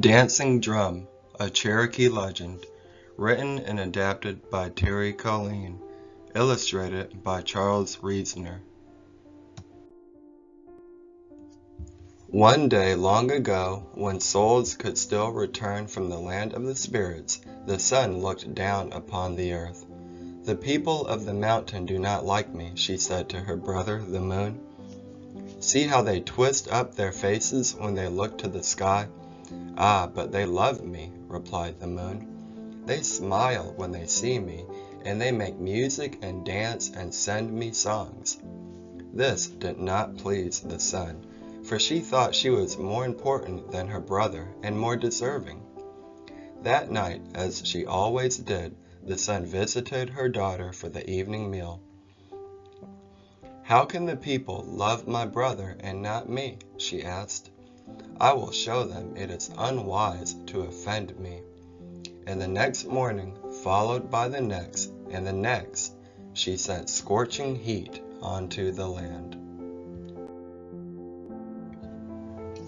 Dancing Drum, a Cherokee Legend, written and adapted by Terri Cohlene, illustrated by Charles Reasoner. One day long ago, when souls could still return from the land of the spirits, the sun looked down upon the earth. "The people of the mountain do not like me," she said to her brother, the moon. "See how they twist up their faces when they look to the sky?" "Ah, but they love me," replied the moon. "They smile when they see me, and they make music and dance and send me songs." This did not please the sun, for she thought she was more important than her brother and more deserving. That night, as she always did, the sun visited her daughter for the evening meal. "How can the people love my brother and not me?" she asked. "I will show them it is unwise to offend me." And the next morning, followed by the next and the next, she sent scorching heat onto the land.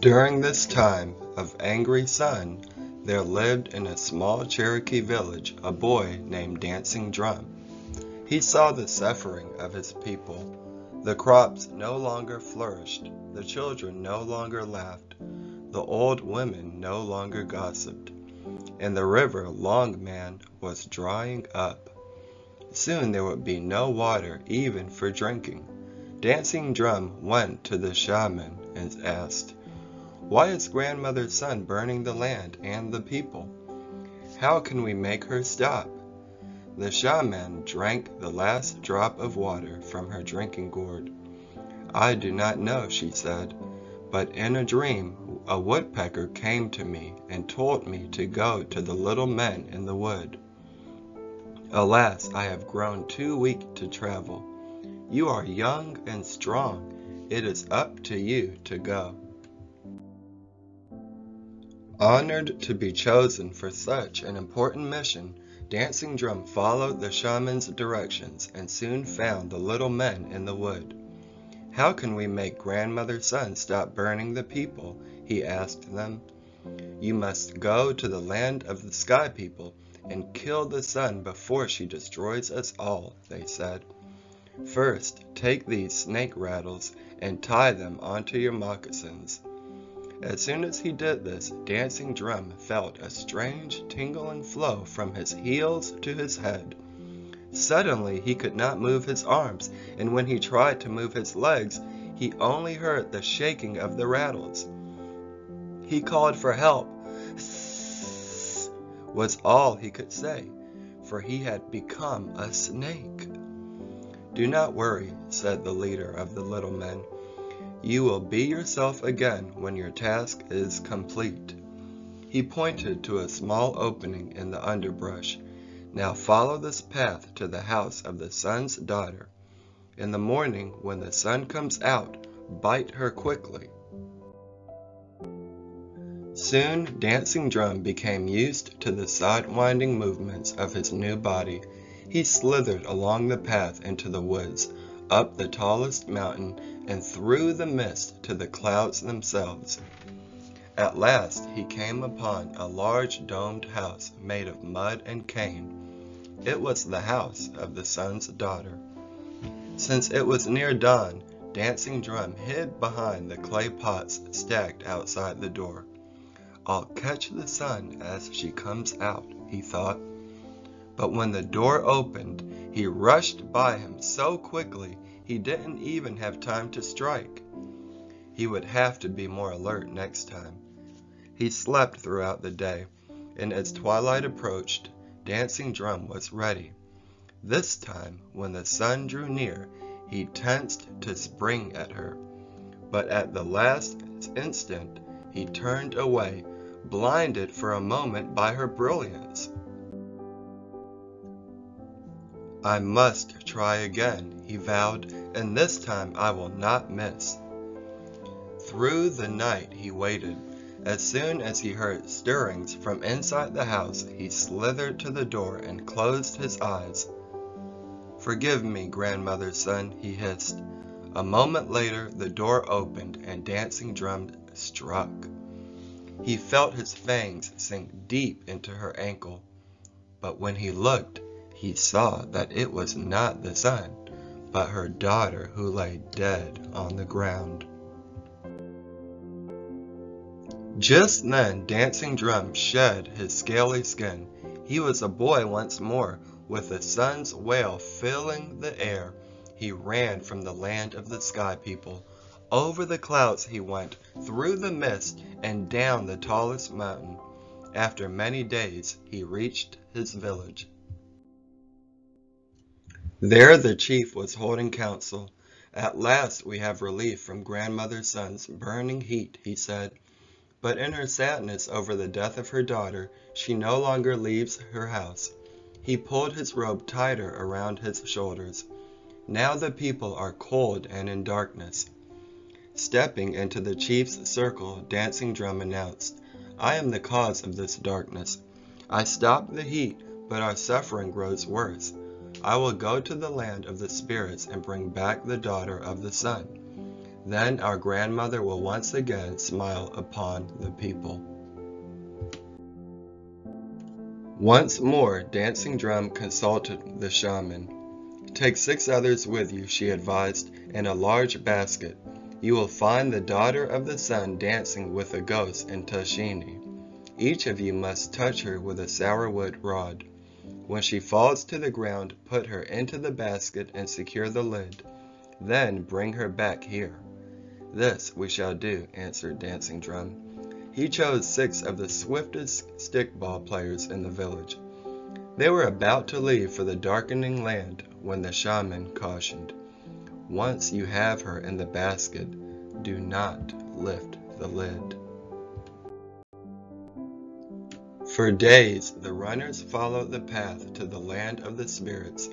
During this time of angry sun, there lived in a small Cherokee village a boy named Dancing Drum. He saw the suffering of his people. The crops no longer flourished, the children no longer laughed, the old women no longer gossiped, and the river Longman was drying up. Soon there would be no water even for drinking. Dancing Drum went to the shaman and asked, "Why is grandmother's sun burning the land and the people? How can we make her stop?" The shaman drank the last drop of water from her drinking gourd. "I do not know," she said, "but in a dream a woodpecker came to me and told me to go to the little men in the wood. Alas, I have grown too weak to travel. You are young and strong. It is up to you to go." Honored to be chosen for such an important mission, Dancing Drum followed the shaman's directions and soon found the little men in the wood. "How can we make grandmother's sun stop burning the people?" he asked them. "You must go to the land of the sky people and kill the sun before she destroys us all," they said. "First, take these snake rattles and tie them onto your moccasins." As soon as he did this, Dancing Drum felt a strange tingling flow from his heels to his head. Suddenly he could not move his arms, and when he tried to move his legs, he only heard the shaking of the rattles. He called for help. "Sssss" was all he could say, for he had become a snake. "Do not worry," said the leader of the little men. "You will be yourself again when your task is complete." He pointed to a small opening in the underbrush. "Now follow this path to the house of the sun's daughter. In the morning, when the sun comes out, bite her quickly." Soon Dancing Drum became used to the side-winding movements of his new body. He slithered along the path into the woods, up the tallest mountain, and through the mist to the clouds themselves. At last he came upon a large domed house made of mud and cane. It was the house of the sun's daughter. Since it was near dawn, Dancing Drum hid behind the clay pots stacked outside the door. "I'll catch the sun as she comes out," he thought. But when the door opened, he rushed by him so quickly he didn't even have time to strike. He would have to be more alert next time. He slept throughout the day, and as twilight approached, Dancing Drum was ready. This time, when the sun drew near, he tensed to spring at her. But at the last instant, he turned away, blinded for a moment by her brilliance. "I must try again," he vowed, "and this time I will not miss." Through the night he waited. As soon as he heard stirrings from inside the house, he slithered to the door and closed his eyes. "Forgive me, grandmother's son," he hissed. A moment later the door opened and Dancing Drum struck. He felt his fangs sink deep into her ankle. But when he looked, he saw that it was not the sun, but her daughter who lay dead on the ground. Just then Dancing Drum shed his scaly skin. He was a boy once more, with the sun's wail filling the air. He ran from the land of the sky people. Over the clouds he went, through the mist, and down the tallest mountain. After many days he reached his village. There the chief was holding council. At last we have relief from Grandmother Sun's burning heat, he said. But in her sadness over the death of her daughter, she no longer leaves her house. He pulled his robe tighter around his shoulders. Now the people are cold and in darkness. Stepping into the chief's circle, Dancing Drum announced, I am the cause of this darkness. I stopped the heat, but our suffering grows worse. I will go to the land of the spirits and bring back the daughter of the sun. Then our grandmother will once again smile upon the people. Once more, Dancing Drum consulted the shaman. Take 6 others with you, she advised, in a large basket. You will find the daughter of the sun dancing with a ghost in Tashini. Each of you must touch her with a sourwood rod. When she falls to the ground, put her into the basket and secure the lid. Then bring her back here. This we shall do, answered Dancing Drum. He chose 6 of the swiftest stickball players in the village. They were about to leave for the darkening land when the shaman cautioned, once you have her in the basket, do not lift the lid. For days the runners followed the path to the land of the spirits.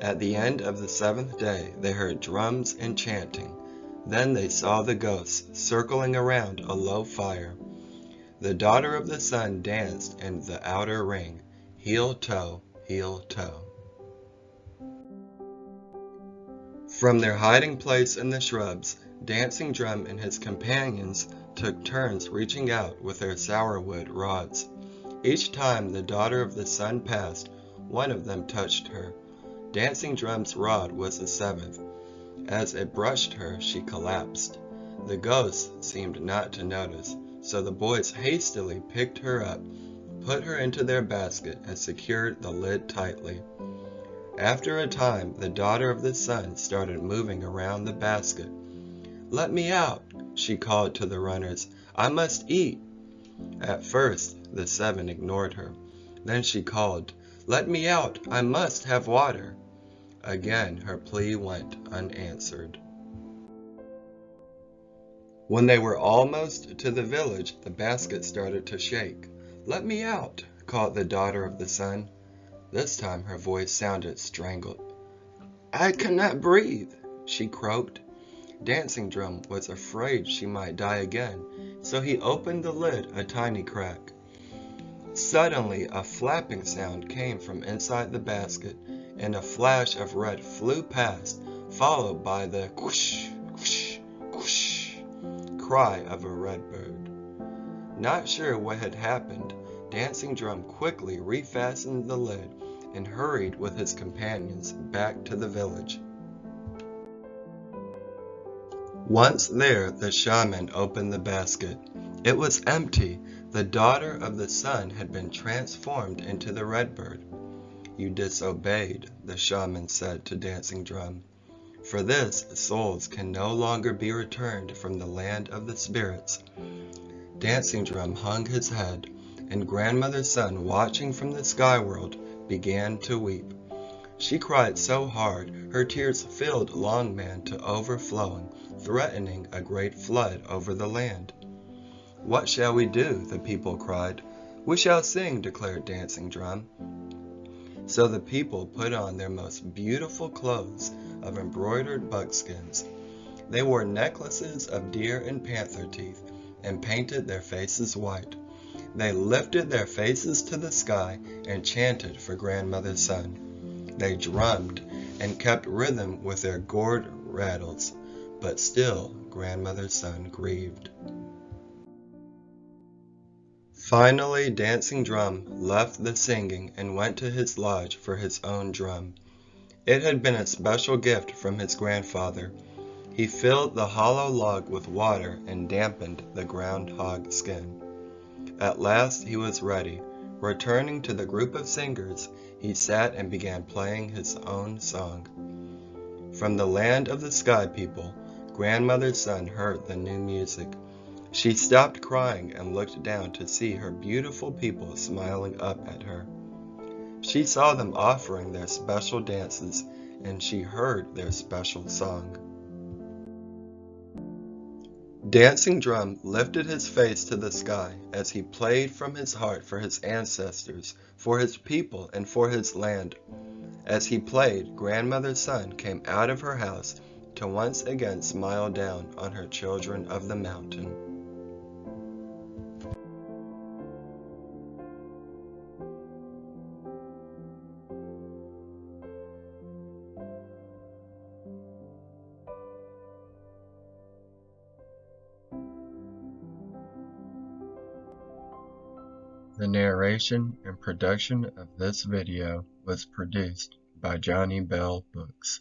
At the end of the 7th day they heard drums and chanting. Then they saw the ghosts circling around a low fire. The daughter of the sun danced in the outer ring, heel toe, heel toe. From their hiding place in the shrubs, Dancing Drum and his companions took turns reaching out with their sourwood rods. Each time the daughter of the sun passed, one of them touched her. Dancing Drum's rod was the 7th. As it brushed her, she collapsed. The ghosts seemed not to notice, so the boys hastily picked her up, put her into their basket, and secured the lid tightly. After a time, the daughter of the sun started moving around the basket. Let me out, she called to the runners. I must eat. At first, the 7 ignored her. Then she called, Let me out, I must have water. Again, her plea went unanswered. When they were almost to the village, the basket started to shake. Let me out, called the daughter of the sun. This time her voice sounded strangled. I cannot breathe, she croaked. Dancing Drum was afraid she might die again, so he opened the lid a tiny crack. Suddenly, a flapping sound came from inside the basket, and a flash of red flew past, followed by the whoosh, whoosh, whoosh cry of a redbird. Not sure what had happened, Dancing Drum quickly refastened the lid and hurried with his companions back to the village. Once there, the shaman opened the basket. It was empty. The daughter of the sun had been transformed into the redbird. You disobeyed, the shaman said to Dancing Drum. For this, souls can no longer be returned from the land of the spirits. Dancing Drum hung his head, and Grandmother Sun, watching from the sky world, began to weep. She cried so hard, her tears filled Longman to overflowing, threatening a great flood over the land. What shall we do? The people cried. We shall sing, declared Dancing Drum. So the people put on their most beautiful clothes of embroidered buckskins. They wore necklaces of deer and panther teeth and painted their faces white. They lifted their faces to the sky and chanted for Grandmother Sun. They drummed and kept rhythm with their gourd rattles, but still Grandmother Sun grieved. Finally, Dancing Drum left the singing and went to his lodge for his own drum. It had been a special gift from his grandfather. He filled the hollow log with water and dampened the groundhog skin. At last he was ready. Returning to the group of singers, he sat and began playing his own song. From the land of the Sky People, Grandmother Sun heard the new music. She stopped crying and looked down to see her beautiful people smiling up at her. She saw them offering their special dances, and she heard their special song. Dancing Drum lifted his face to the sky as he played from his heart for his ancestors, for his people, and for his land. As he played, Grandmother Sun came out of her house to once again smile down on her children of the mountain. The narration and production of this video was produced by Johnny Bell Books.